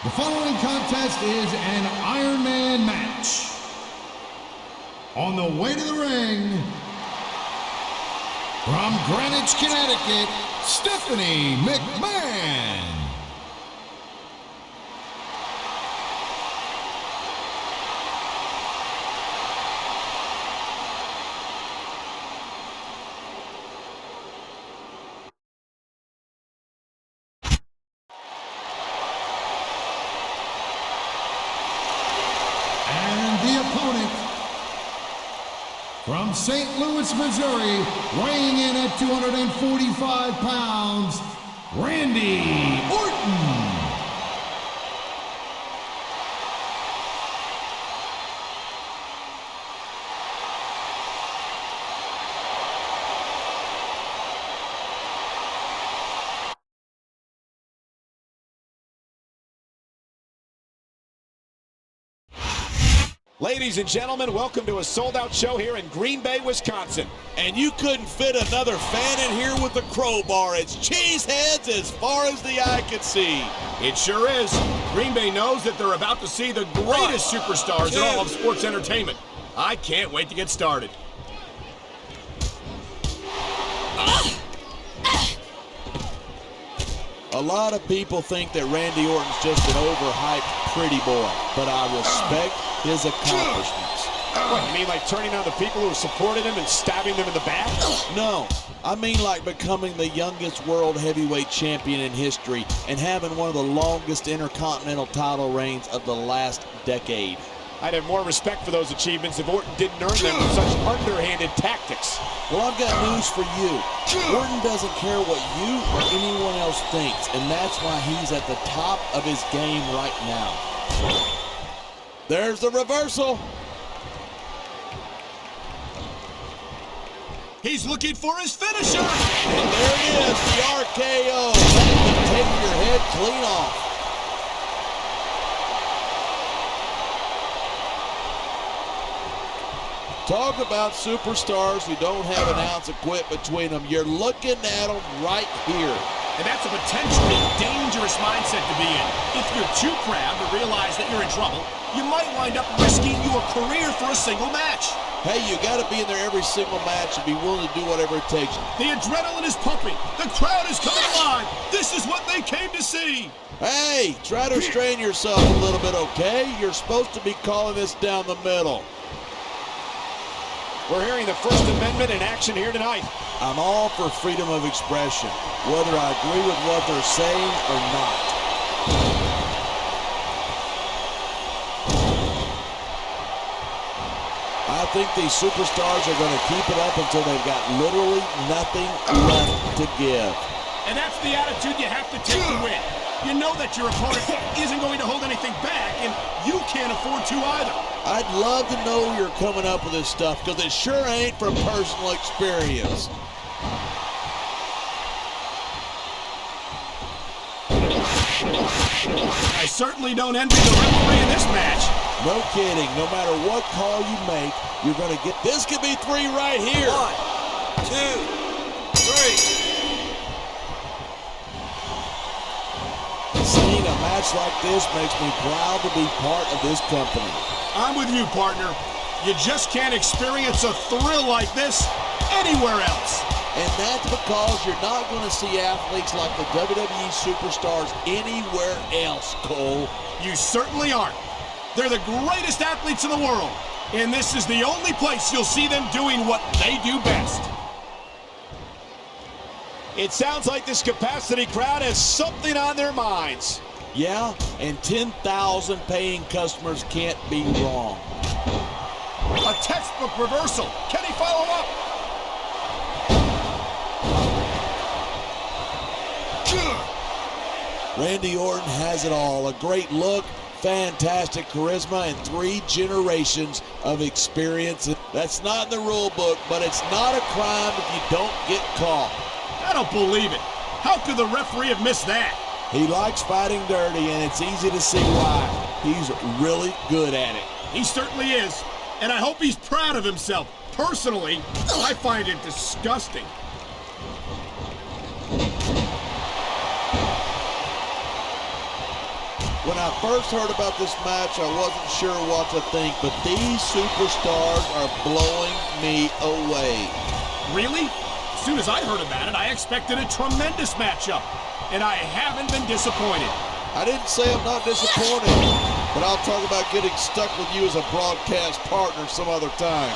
The following contest is an Ironman match. On the way to the ring, from Greenwich, Connecticut, Stephanie McMahon. The opponent, from St. Louis, Missouri, weighing in at 245 pounds, Randy Orton. Ladies and gentlemen, welcome to a sold-out show here in Green Bay, Wisconsin. And you couldn't fit another fan in here with a crowbar. It's cheeseheads as far as the eye can see. It sure is. Green Bay knows that they're about to see the greatest superstars in all of sports entertainment. I can't wait to get started. A lot of people think that Randy Orton's just an overhyped pretty boy, but I respect his accomplishments. What, you mean like turning on the people who supported him and stabbing them in the back? No, I mean like becoming the youngest world heavyweight champion in history and having one of the longest intercontinental title reigns of the last decade. I'd have more respect for those achievements if Orton didn't earn them with such underhanded tactics. Well, I've got news for you. Orton doesn't care what you or anyone else thinks, and that's why he's at the top of his game right now. There's the reversal. He's looking for his finisher. And there it is, the RKO. That can take your head clean off. Talk about superstars who don't have an ounce of quit between them. You're looking at them right here. And that's a potentially dangerous mindset to be in. If you're too proud to realize that you're in trouble, you might wind up risking your career for a single match. Hey, you got to be in there every single match and be willing to do whatever it takes. The adrenaline is pumping. The crowd is coming alive. This is what they came to see. Hey, try to restrain yourself a little bit, okay? You're supposed to be calling this down the middle. We're hearing the First Amendment in action here tonight. I'm all for freedom of expression, whether I agree with what they're saying or not. I think these superstars are going to keep it up until they've got literally nothing left to give. And that's the attitude you have to take to win. You know that your opponent isn't going to hold anything back, and you can't afford to either. I'd love to know you're coming up with this stuff, because it sure ain't from personal experience. I certainly don't envy the referee in this match. No kidding. No matter what call you make, you're going to get... This could be 3 right here. 1, 2, 3. Seeing a match like this makes me proud to be part of this company. I'm with you, partner. You just can't experience a thrill like this anywhere else. And that's because you're not going to see athletes like the WWE Superstars anywhere else, Cole. You certainly aren't. They're the greatest athletes in the world, and this is the only place you'll see them doing what they do best. It sounds like this capacity crowd has something on their minds. Yeah, and 10,000 paying customers can't be wrong. A textbook reversal. Can he follow up? Randy Orton has it all. A great look, fantastic charisma, and 3 generations of experience. That's not in the rule book, but it's not a crime if you don't get caught. I don't believe it. How could the referee have missed that? He likes fighting dirty, and it's easy to see why. He's really good at it. He certainly is, and I hope he's proud of himself. Personally, I find it disgusting. When I first heard about this match, I wasn't sure what to think, but these superstars are blowing me away. Really? As soon as I heard about it, I expected a tremendous matchup, and I haven't been disappointed. I didn't say I'm not disappointed, but I'll talk about getting stuck with you as a broadcast partner some other time.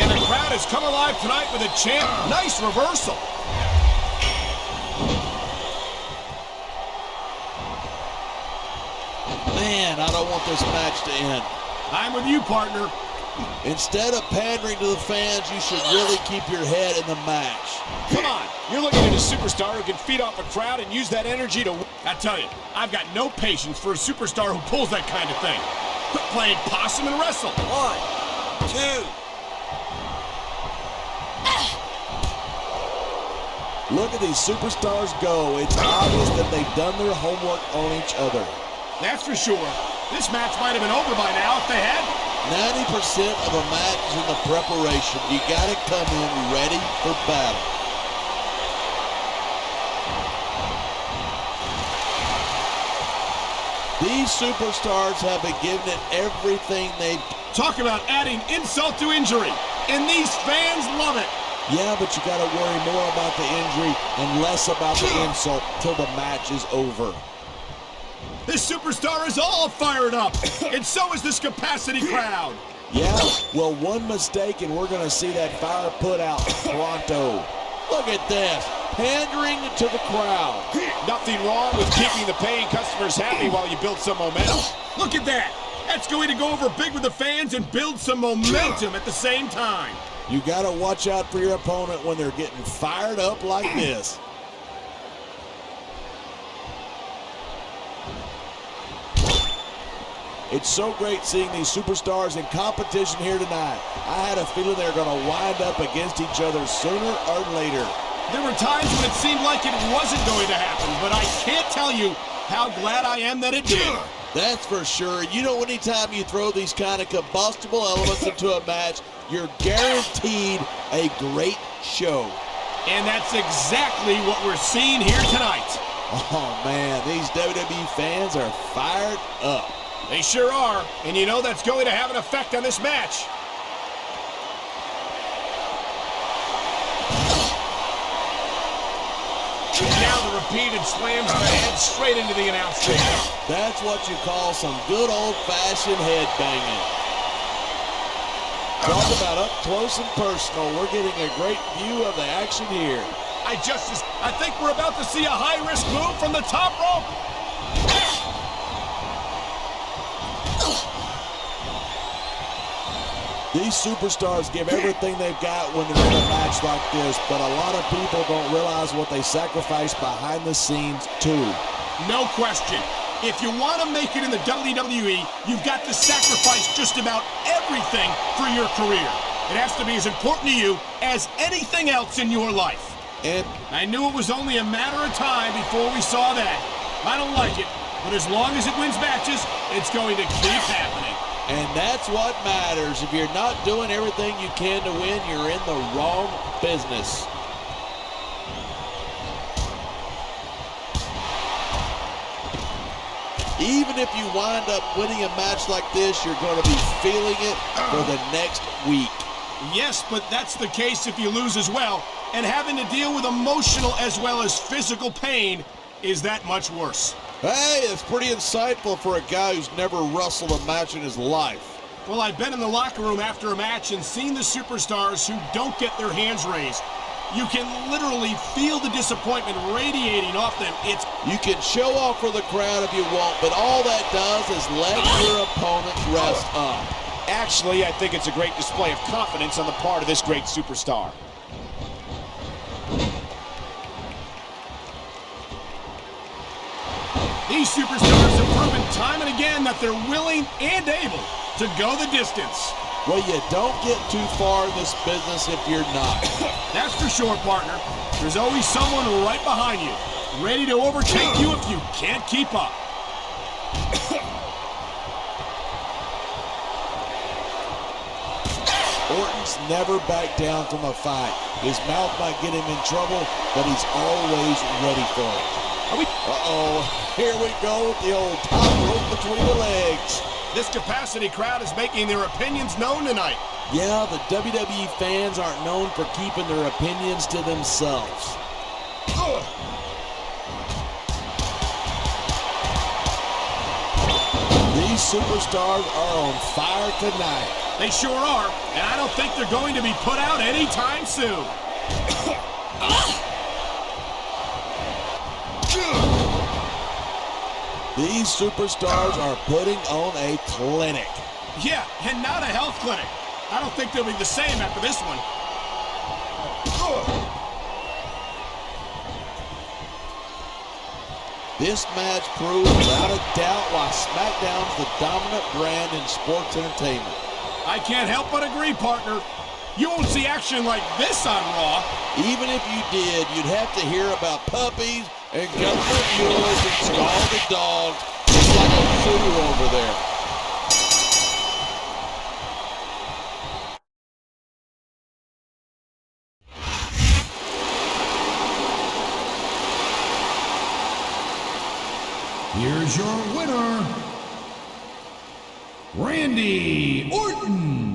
And the crowd has come alive tonight with a chant. Nice reversal. Man, I don't want this match to end. I'm with you, partner. Instead of pandering to the fans, you should really keep your head in the match. Come on, you're looking at a superstar who can feed off a crowd and use that energy to... I tell you, I've got no patience for a superstar who pulls that kind of thing. Quit playing possum and wrestle. 1, 2. Look at these superstars go. It's obvious that they've done their homework on each other. That's for sure. This match might have been over by now if they had. 90% of a match is in the preparation. You got to come in ready for battle. These superstars have been giving it everything they've... Talk about adding insult to injury. And these fans love it. Yeah, but you got to worry more about the injury and less about the insult till the match is over. This superstar is all fired up, and so is this capacity crowd. Yeah, well, one mistake and we're going to see that fire put out pronto. Look at this, pandering to the crowd. Nothing wrong with keeping the paying customers happy while you build some momentum. Look at that. That's going to go over big with the fans and build some momentum at the same time. You got to watch out for your opponent when they're getting fired up like this. It's so great seeing these superstars in competition here tonight. I had a feeling they were going to wind up against each other sooner or later. There were times when it seemed like it wasn't going to happen, but I can't tell you how glad I am that it did. That's for sure. You know, anytime you throw these kind of combustible elements into a match, you're guaranteed a great show. And that's exactly what we're seeing here tonight. Oh, man, these WWE fans are fired up. They sure are, and you know that's going to have an effect on this match. Now the repeated slams of the head straight into the announce table. That's what you call some good old-fashioned head banging. Talk about up close and personal. We're getting a great view of the action here. I think we're about to see a high-risk move from the top rope. These superstars give everything they've got when they're in a match like this, but a lot of people don't realize what they sacrifice behind the scenes, too. No question. If you want to make it in the WWE, you've got to sacrifice just about everything for your career. It has to be as important to you as anything else in your life. And I knew it was only a matter of time before we saw that. I don't like it, but as long as it wins matches, it's going to keep happening. And that's what matters. If you're not doing everything you can to win, you're in the wrong business. Even if you wind up winning a match like this, you're going to be feeling it for the next week. Yes, but that's the case if you lose as well. And having to deal with emotional as well as physical pain is that much worse. Hey, it's pretty insightful for a guy who's never wrestled a match in his life. Well, I've been in the locker room after a match and seen the superstars who don't get their hands raised. You can literally feel the disappointment radiating off them. You can show off for the crowd if you want, but all that does is let your opponent rest up. Actually, I think it's a great display of confidence on the part of this great superstar. These superstars have proven time and again that they're willing and able to go the distance. Well, you don't get too far in this business if you're not. That's for sure, partner. There's always someone right behind you, ready to overtake you if you can't keep up. Orton He's never backed down from a fight. His mouth might get him in trouble, but he's always ready for it. Uh-oh, here we go with the old top rope between the legs. This capacity crowd is making their opinions known tonight. Yeah, the WWE fans aren't known for keeping their opinions to themselves. These superstars are on fire tonight. They sure are, and I don't think they're going to be put out anytime soon. These superstars are putting on a clinic. Yeah, and not a health clinic. I don't think they'll be the same after this one. This match proves without a doubt why SmackDown's the dominant brand in sports entertainment. I can't help but agree, partner. You won't see action like this on Raw. Even if you did, you'd have to hear about puppies and government mules and scalded dogs, just like a fool over there. Here's your winner, Randy Orton.